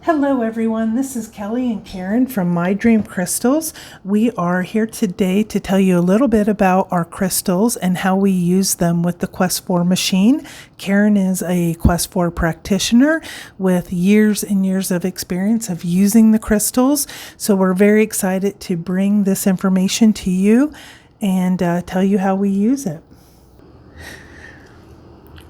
Hello everyone, this is Kelly and Karen from My Dream Crystals. We are here today to tell you a little bit about our crystals and how we use them with the Qest 4 machine. Karen is a Qest 4 practitioner with years and years of experience of using the crystals. So we're very excited to bring this information to you and tell you how we use it.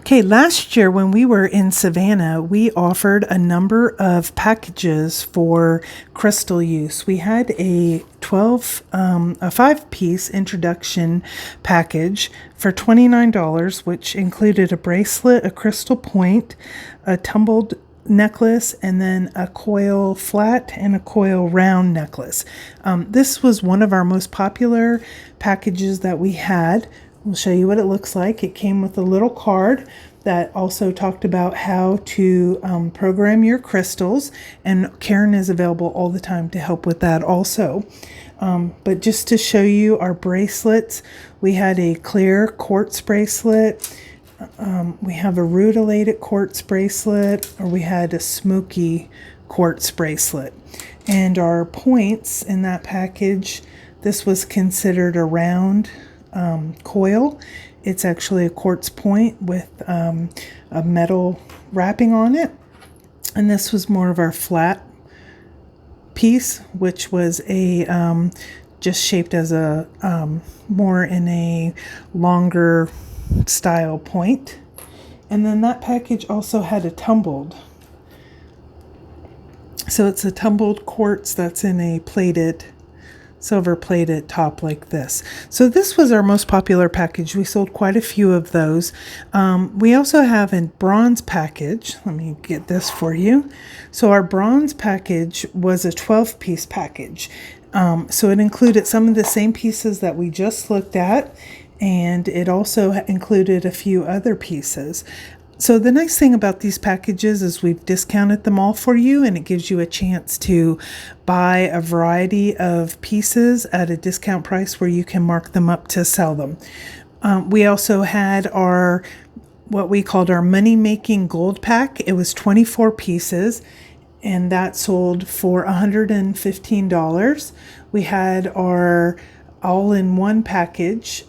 Okay, last year when we were in Savannah, we offered a number of packages for crystal use. We had a 5-piece introduction package for $29, which included a bracelet, a crystal point, a tumbled necklace, and then a coil flat and a coil round necklace. This was one of our most popular packages that we had. We'll show you what it looks like. It came with a little card that also talked about how to program your crystals, and Karen is available all the time to help with that also. But just to show you our bracelets, we had a clear quartz bracelet, we have a rutilated quartz bracelet, or we had a smoky quartz bracelet. And our points in that package, this was considered a round coil. It's actually a quartz point with a metal wrapping on it. And this was more of our flat piece, which was a just shaped as a more in a longer style point. And then that package also had a tumbled. So it's a tumbled quartz that's in a silver plated top like this. So this was our most popular package. We sold quite a few of those. We also have a bronze package. Let me get this for you. So our bronze package was a 12-piece package. So it included some of the same pieces that we just looked at, and it also included a few other pieces. So the nice thing about these packages is we've discounted them all for you, and it gives you a chance to buy a variety of pieces at a discount price where you can mark them up to sell them. We also had what we called our money-making gold pack. It was 24 pieces, and that sold for $115. We had our all-in-one package,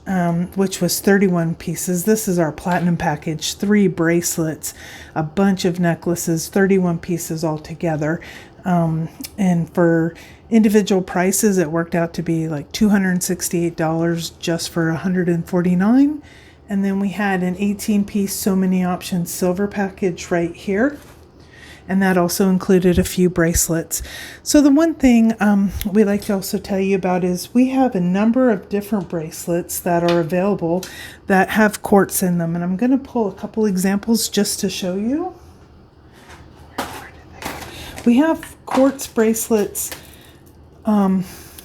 which was 31 pieces. This is our platinum package, 3 bracelets, a bunch of necklaces, 31 pieces altogether. And for individual prices, it worked out to be like $268 just for $149. And then we had an 18-piece So Many Options silver package right here. And that also included a few bracelets. So the one thing we like to also tell you about is we have a number of different bracelets that are available that have quartz in them. And I'm going to pull a couple examples just to show you. We have quartz bracelets.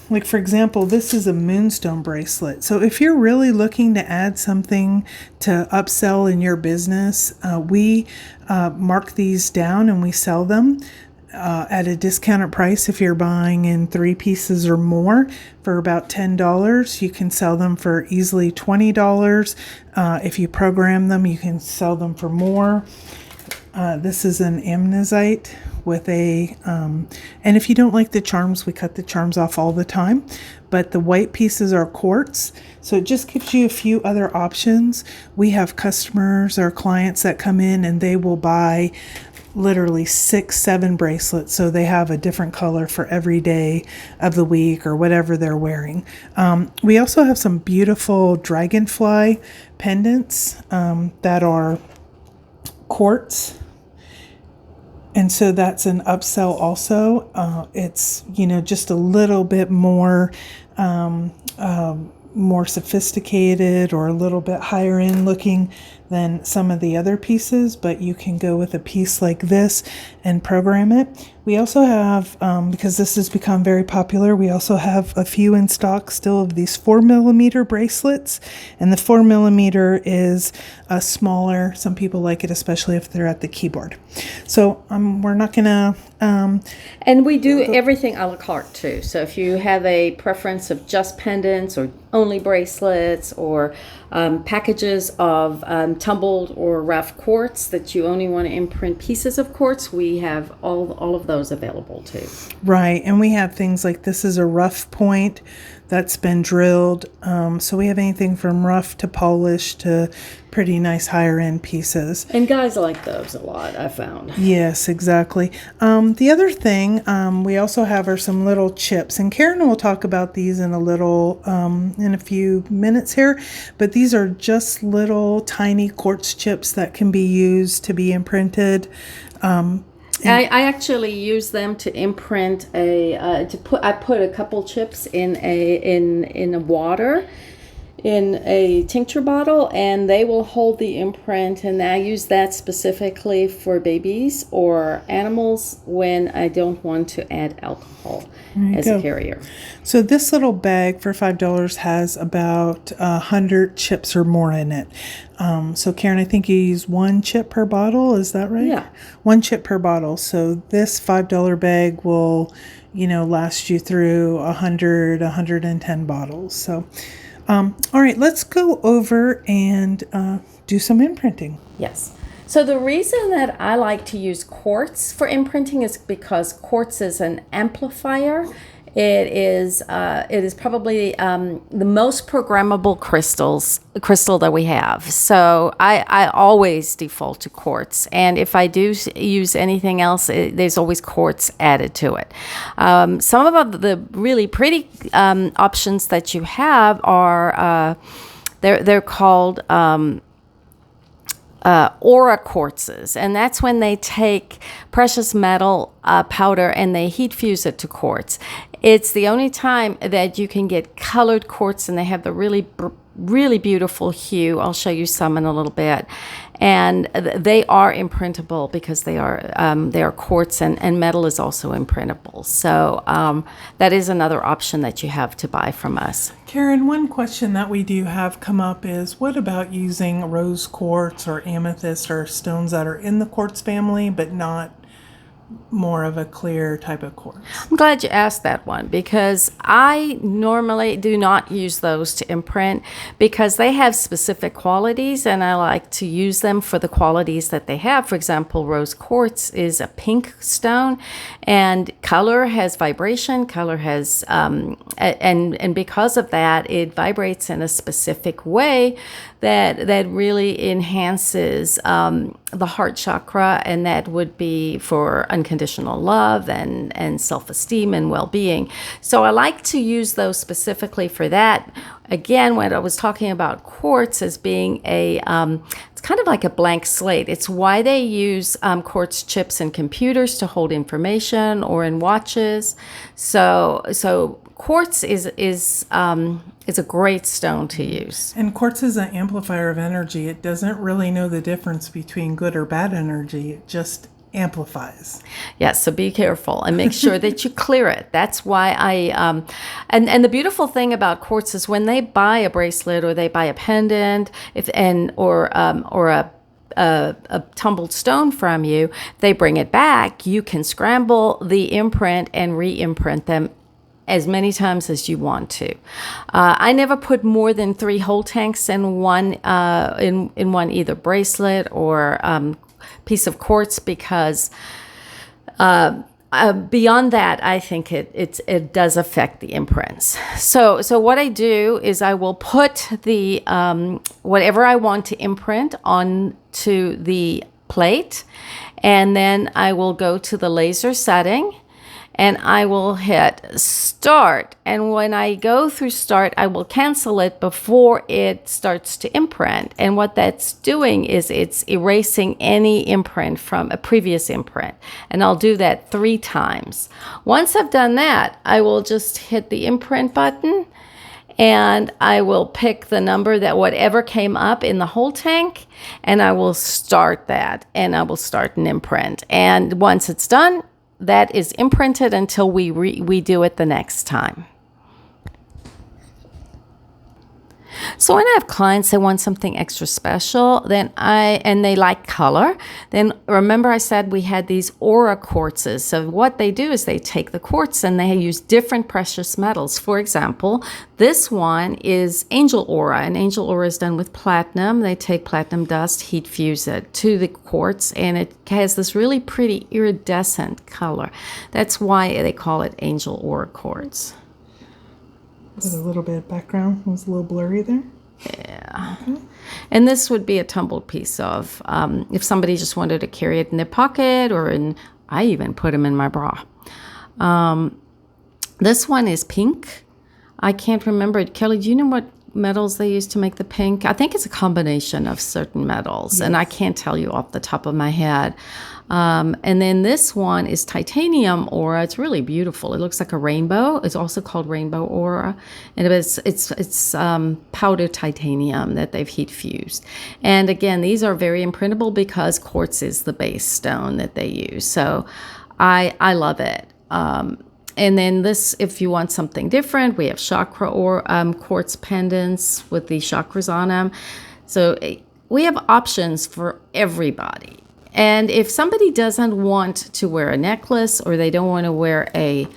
Like for example, this is a moonstone bracelet. So if you're really looking to add something to upsell in your business, we mark these down and we sell them at a discounted price. If you're buying in 3 pieces or more for about $10, you can sell them for easily $20. If you program them, you can sell them for more. This is an amnezite with and if you don't like the charms, we cut the charms off all the time, but the white pieces are quartz, so it just gives you a few other options. We have customers or clients that come in and they will buy literally 6-7 bracelets, so they have a different color for every day of the week or whatever they're wearing. We also have some beautiful dragonfly pendants that are quartz. And so that's an upsell also. It's, just a little bit more sophisticated or a little bit higher end looking than some of the other pieces, but you can go with a piece like this and program it. We also have, because this has become very popular, we also have a few in stock still of these 4mm bracelets, and the 4mm is smaller. Some people like it, especially if they're at the keyboard. So we're not gonna and we do everything a la carte too. So if you have a preference of just pendants or only bracelets or packages of tumbled or rough quartz that you only want to imprint pieces of quartz, we have all of those available too. Right, and we have things like this is a rough point that's been drilled. So we have anything from rough to polished to pretty nice higher end pieces. And guys like those a lot, I found. Yes, exactly. The other thing we also have are some little chips, and Karen will talk about these in a few minutes here. But these are just little tiny quartz chips that can be used to be imprinted. I actually use them to imprint I put a couple chips in a water in a tincture bottle, and they will hold the imprint, and I use that specifically for babies or animals when I don't want to add alcohol as a carrier. So this little bag for $5 has about 100 chips or more in it. So Karen, I think you use 1 chip per bottle. Is that right? Yeah. 1 chip per bottle. So this $5 bag will, last you through 110 bottles. So, all right, let's go over and do some imprinting. Yes. So the reason that I like to use quartz for imprinting is because quartz is an amplifier. It is probably the most programmable crystal that we have. So I always default to quartz, and if I do use anything else, there's always quartz added to it. Some of the really pretty options that you have are they're called aura quartzes, and that's when they take precious metal powder and they heat fuse it to quartz. It's the only time that you can get colored quartz, and they have the really beautiful hue. I'll show you some in a little bit. And they are imprintable because they are quartz, and metal is also imprintable. So that is another option that you have to buy from us. Karen, one question that we do have come up is, what about using rose quartz or amethyst or stones that are in the quartz family but not more of a clear type of quartz? I'm glad you asked that one, because I normally do not use those to imprint because they have specific qualities, and I like to use them for the qualities that they have. For example, rose quartz is a pink stone, and color has vibration, color has and because of that, it vibrates in a specific way that really enhances the heart chakra, and that would be for unconditional love and self-esteem and well-being. So I like to use those specifically for that. Again, when I was talking about quartz as being it's kind of like a blank slate. It's why they use quartz chips in computers to hold information or in watches. So quartz is a great stone to use. And quartz is an amplifier of energy. It doesn't really know the difference between good or bad energy. It just amplifies. Yes, so be careful and make sure that you clear it. That's why and the beautiful thing about quartz is when they buy a bracelet or they buy a pendant, or a tumbled stone from you, they bring it back. You can scramble the imprint and re-imprint them as many times as you want to. I never put more than 3 whole tanks in one either bracelet or piece of quartz, because beyond that, I think it does affect the imprints. So what I do is I will put the whatever I want to imprint onto the plate, and then I will go to the laser setting, and I will hit start. And when I go through start, I will cancel it before it starts to imprint. And what that's doing is it's erasing any imprint from a previous imprint. And I'll do that 3 times. Once I've done that, I will just hit the imprint button, and I will pick the number that whatever came up in the whole tank, and I will start that, and I will start an imprint. And once it's done, that is imprinted until we do it the next time. So when I have clients that want something extra special, and they like color, then remember I said we had these aura quartzes. So what they do is they take the quartz and they use different precious metals. For example, this one is angel aura, and angel aura is done with platinum. They take platinum dust, heat fuse it to the quartz, and it has this really pretty iridescent color. That's why they call it angel aura quartz. With a little bit of background. It was a little blurry there. Yeah. Okay. And this would be a tumbled piece of, if somebody just wanted to carry it in their pocket I even put them in my bra. This one is pink. I can't remember it. Kelly, do you know what metals they use to make the pink? I think it's a combination of certain metals, yes. And I can't tell you off the top of my head. And then this one is titanium aura. It's really beautiful. It looks like a rainbow. It's also called rainbow aura, and it's powdered titanium that they've heat fused. And again, these are very imprintable because quartz is the base stone that they use. So I love it. And then this, if you want something different, we have chakra or quartz pendants with the chakras on them. So we have options for everybody. And if somebody doesn't want to wear a necklace, or they don't want to wear they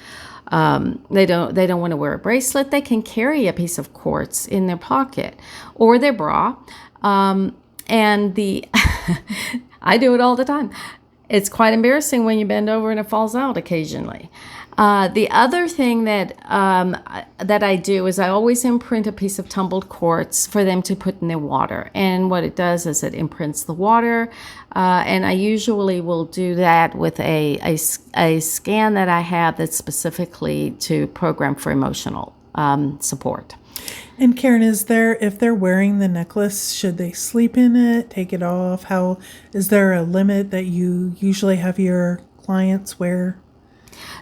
don't want to wear a bracelet, they can carry a piece of quartz in their pocket or their bra. I do it all the time. It's quite embarrassing when you bend over and it falls out occasionally. The other thing that I do is I always imprint a piece of tumbled quartz for them to put in their water. And what it does is it imprints the water. And I usually will do that with a scan that I have that's specifically to program for emotional support. And Karen, if they're wearing the necklace, should they sleep in it, take it off? Is there a limit that you usually have your clients wear?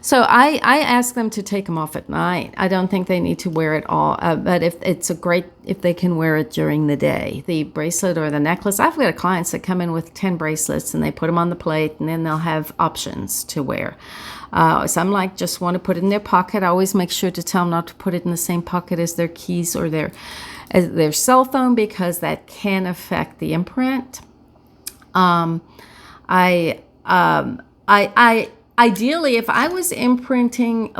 So I ask them to take them off at night. I don't think they need to wear it all, but if they can wear it during the day, the bracelet or the necklace. I've got clients that come in with 10 bracelets and they put them on the plate, and then they'll have options to wear. Some just want to put it in their pocket. I always make sure to tell them not to put it in the same pocket as their keys or their cell phone, because that can affect the imprint. Ideally, if I was imprinting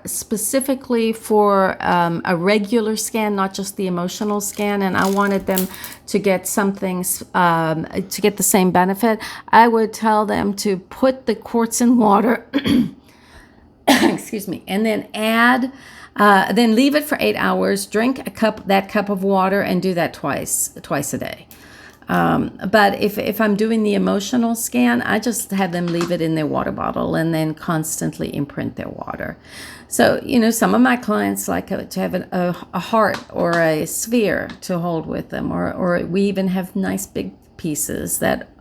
specifically for a regular scan, not just the emotional scan, and I wanted them to get something, to get the same benefit, I would tell them to put the quartz in water, excuse me, and then then leave it for 8 hours, drink that cup of water, and do that twice a day. But if I'm doing the emotional scan, I just have them leave it in their water bottle and then constantly imprint their water. So, some of my clients like to have a heart or a sphere to hold with them, or we even have nice big pieces that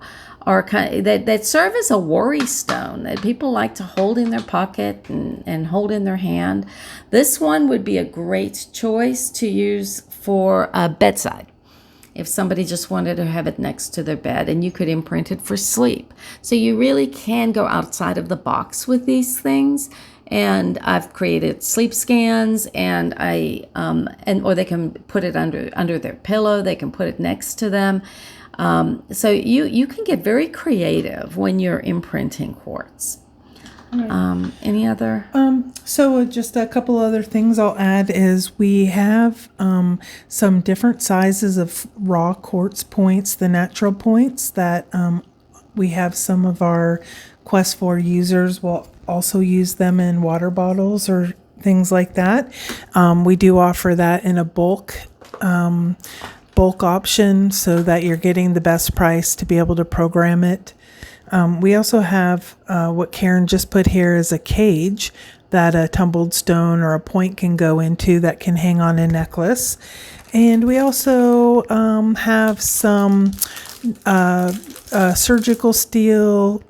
are that serve as a worry stone that people like to hold in their pocket and hold in their hand. This one would be a great choice to use for a bedside. If somebody just wanted to have it next to their bed, and you could imprint it for sleep. So you really can go outside of the box with these things. And I've created sleep scans, and or they can put it under their pillow. They can put it next to them. So you can get very creative when you're imprinting quartz. Right. Any other? So just a couple other things I'll add is we have some different sizes of raw quartz points, the natural points that we have. Some of our Qest 4 users will also use them in water bottles or things like that. We do offer that in a bulk option so that you're getting the best price to be able to program it. We also have what Karen just put here is a cage that a tumbled stone or a point can go into that can hang on a necklace. And we also have some surgical steel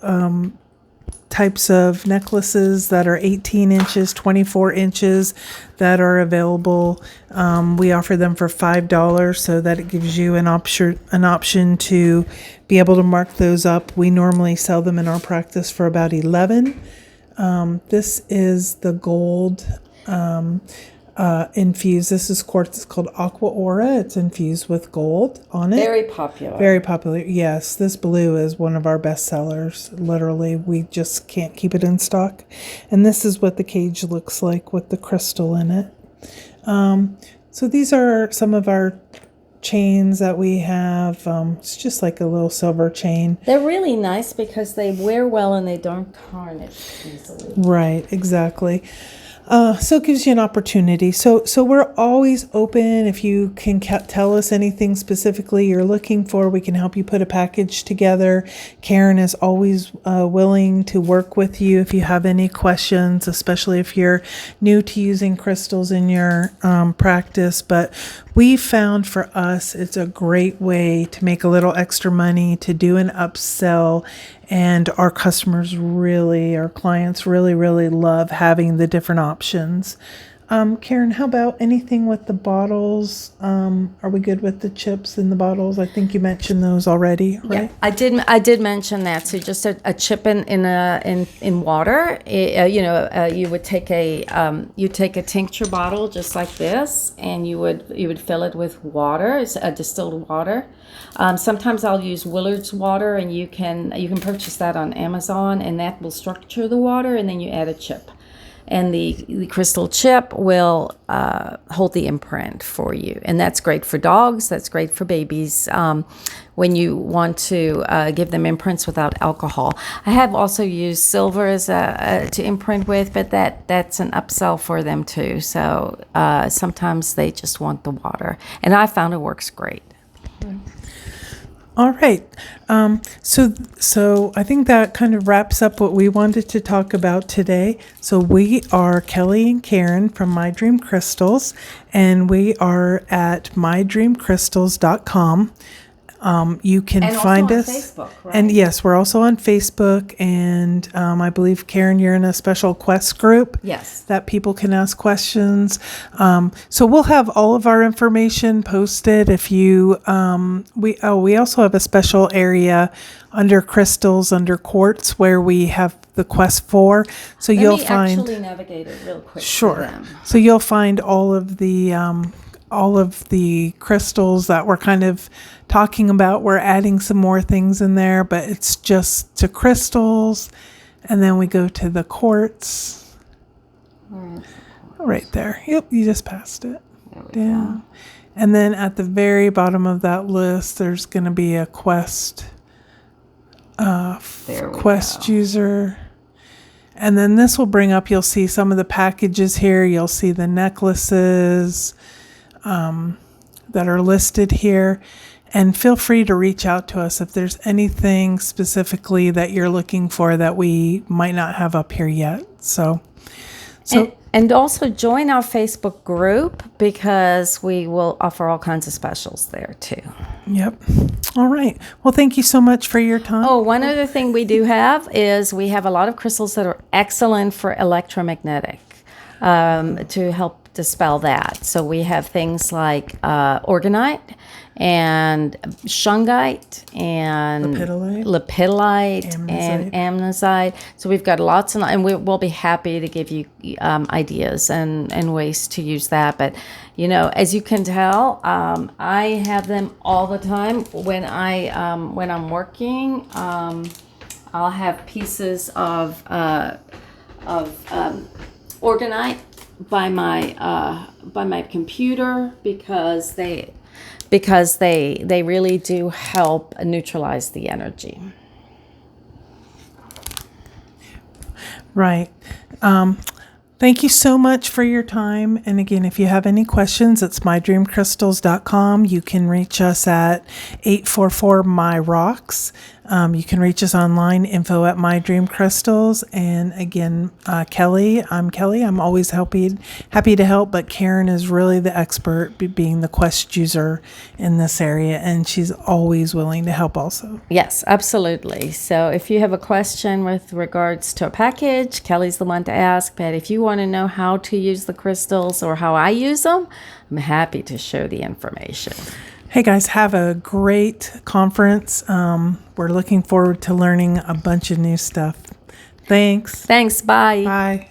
types of necklaces that are 18 inches, 24 inches that are available. We offer them for $5 so that it gives you an option to be able to mark those up. We normally sell them in our practice for about $11. This is the gold infused. This is quartz. It's called Aqua Aura. It's infused with gold on it. Very popular. Very popular. Yes, this blue is one of our best sellers. Literally, we just can't keep it in stock. And this is what the cage looks like with the crystal in it. So these are some of our chains that we have. It's just like a little silver chain. They're really nice because they wear well and they don't tarnish easily. Right, exactly. So it gives you an opportunity. So we're always open. If you can tell us anything specifically you're looking for, we can help you put a package together. Karen is always willing to work with you if you have any questions, especially if you're new to using crystals in your practice. But we found for us it's a great way to make a little extra money, to do an upsell, and our customers our clients really love having the different options. Karen, how about anything with the bottles? Are we good with the chips in the bottles? I think you mentioned those already, right? Yeah, I did mention that. So just a chip in water. You would take a tincture bottle just like this, and you would fill it with water. It's a distilled water. Sometimes I'll use Willard's water, and you can purchase that on Amazon, and that will structure the water, and then you add a chip. And the crystal chip will hold the imprint for you. And that's great for dogs. That's great for babies when you want to give them imprints without alcohol. I have also used silver as to imprint with, but that's an upsell for them too. So sometimes they just want the water. And I found it works great. All right. So I think that kind of wraps up what we wanted to talk about today. So we are Kelly and Karen from My Dream Crystals, and we are at mydreamcrystals.com. You can and find also us. On Facebook, right? And yes, we're also on Facebook. And I believe, Karen, you're in a special Qest group. Yes. That people can ask questions. So we'll have all of our information posted. If you, we also have a special area under crystals, under quartz, where we have the Qest 4. So you'll find. Let me actually navigate it real quick. Sure. For them. So you'll find all of the crystals that we're kind of talking about. We're adding some more things in there, but it's just to crystals, and then we go to the quartz. Right there. Yep, you just passed it. Down. And then at the very bottom of that list, there's going to be a Qest user. And then this will bring up, you'll see some of the packages here. You'll see the necklaces that are listed here. And feel free to reach out to us if there's anything specifically that you're looking for that we might not have up here yet. And also join our Facebook group, because we will offer all kinds of specials there too. Yep. All right. Well, thank you so much for your time. Oh, one other thing we do have is we have a lot of crystals that are excellent for electromagnetic, to help dispel that. So we have things like orgonite and shungite and lepidolite and amnezite. So we've got lots, and we'll be happy to give you ideas and ways to use that. But as you can tell, I have them all the time when I'm working. I'll have pieces of orgonite by my computer, because they really do help neutralize the energy. Right. Thank you so much for your time. And again, if you have any questions, it's mydreamcrystals.com. You can reach us at 844-MY-ROCKS. You can reach us online, info@mydreamcrystals. And again, Kelly, I'm Kelly. I'm always happy to help, but Karen is really the expert, being the Qest user in this area, and she's always willing to help also. Yes, absolutely. So if you have a question with regards to a package, Kelly's the one to ask. But if you want to know how to use the crystals or how I use them, I'm happy to share the information. Hey guys, have a great conference. We're looking forward to learning a bunch of new stuff. Thanks. Thanks. Bye. Bye.